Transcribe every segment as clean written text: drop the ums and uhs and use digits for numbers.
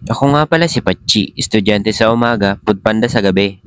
Ako nga pala si Patchi, estudyante sa umaga, putpanda sa gabi.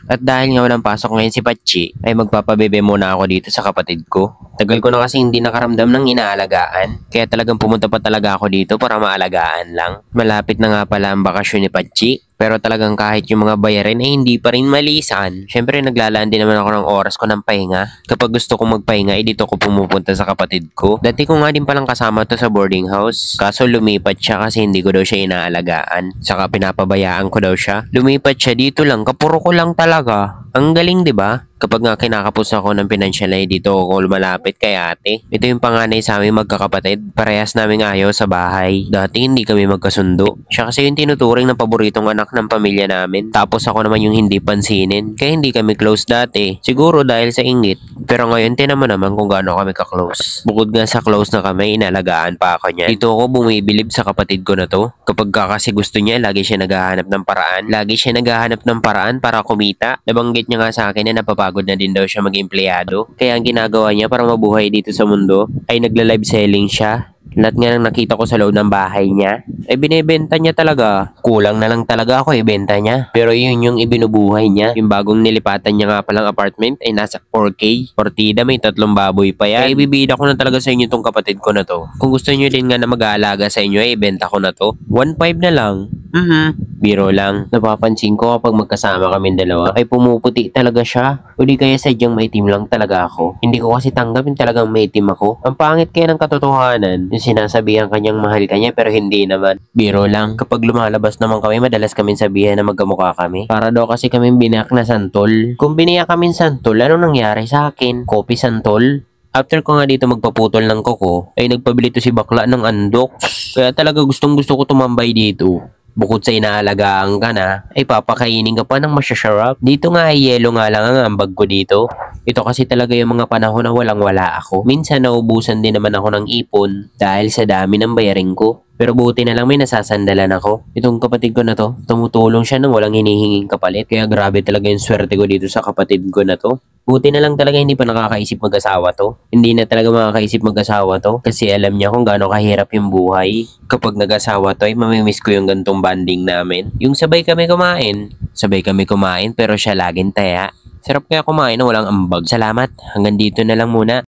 At dahil nga walang pasok ngayon si Patchi, ay magpapabebe muna ako dito sa kapatid ko. Tagal ko na kasi hindi nakaramdam ng inaalagaan, kaya talagang pumunta pa talaga ako dito para maalagaan lang. Malapit na nga pala ang bakasyon ni Patchi, pero talagang kahit yung mga bayarin ay hindi pa rin malisan. Syempre naglalaan din naman ako ng oras ko ng pahinga. Kapag gusto kong magpahinga ay dito ko pumupunta sa kapatid ko. Dati ko nga din palang kasama to sa boarding house. Kaso lumipat siya kasi hindi ko daw siya inaalagaan. Saka pinapabayaan ko daw siya. Lumipat siya dito lang, kapuro ko lang talaga. Ang galing 'di ba? Kapag nga kinakapos ako ng financial ay dito ako malapit kay ate. Ito yung panganay sa aming magkakapatid. Parehas naming ayaw sa bahay. Dati hindi kami magkasundo. Siya kasi yung tinuturing na paboritong anak ng pamilya namin. Tapos ako naman yung hindi pansinin. Kaya hindi kami close dati. Siguro dahil sa ingit. Pero ngayon tinan mo naman kung gaano kami ka-close. Bukod nga sa close na kami, inalagaan pa ako niya. Dito ako bumibilib sa kapatid ko na to. Kapag kasi gusto niya, lagi siya naghahanap ng paraan. Lagi siya naghahanap ng paraan para kumita. Nabanggit niya nga sa akin na napapagod na din daw siya mag-empleyado. Kaya ang ginagawa niya para mabuhay dito sa mundo ay nagla-live selling siya. Lahat nga nang nakita ko sa loob ng bahay niya, ay binebenta niya talaga. Kulang na lang talaga ako ibenta niya. Pero yun yung ibinubuhay niya. Yung bagong nilipatan niya nga palang apartment ay nasa 4K. Partida may 3 baboy pa yan. Kaya ibibida ko na talaga sa inyo tong kapatid ko na to. Kung gusto niyo din nga na mag-aalaga sa inyo ay ibenta ko na to. 1.5 na lang. Biro lang. Napapansin ko kapag magkasama kami dalawa ay pumuputi talaga siya. O di kaya sadyang maitim lang talaga ako. Hindi ko kasi tanggapin talagang maitim ako. Ang pangit kaya ng katotohanan. Yung sinasabihan kanyang mahal kanya pero hindi naman. Biro lang. Kapag lumalabas naman kami, madalas kami sabihan na magkamukha kami. Para daw kasi kami binayak na santol. Kung binayak kami santol, anong nangyari sa akin? Kopi santol? After ko nga dito magpaputol ng kuko, ay nagpabili to si bakla ng andok. Kaya talaga gustong gusto ko tumambay dito. Bukod sa inaalagaan ka na, ay papakainin ka pa ng masyasarap. Dito nga ay yelo nga lang ang ambag ko dito. Ito kasi talaga yung mga panahon na walang-wala ako. Minsan naubusan din naman ako ng ipon dahil sa dami ng bayarin ko. Pero buti na lang may nasasandalan ako. Itong kapatid ko na to, tumutulong siya nang walang hinihinging kapalit. Kaya grabe talaga yung swerte ko dito sa kapatid ko na to. Buti na lang talaga hindi pa nakakaisip mag-asawa to. Hindi na talaga makakaisip mag-asawa to kasi alam niya kung gaano kahirap yung buhay. Kapag nag-asawa to ay mamimiss ko yung gantong banding namin. Yung sabay kami kumain. Sabay kami kumain pero siya laging taya. Sarap kaya kumain na walang ambag. Salamat. Hanggang dito na lang muna.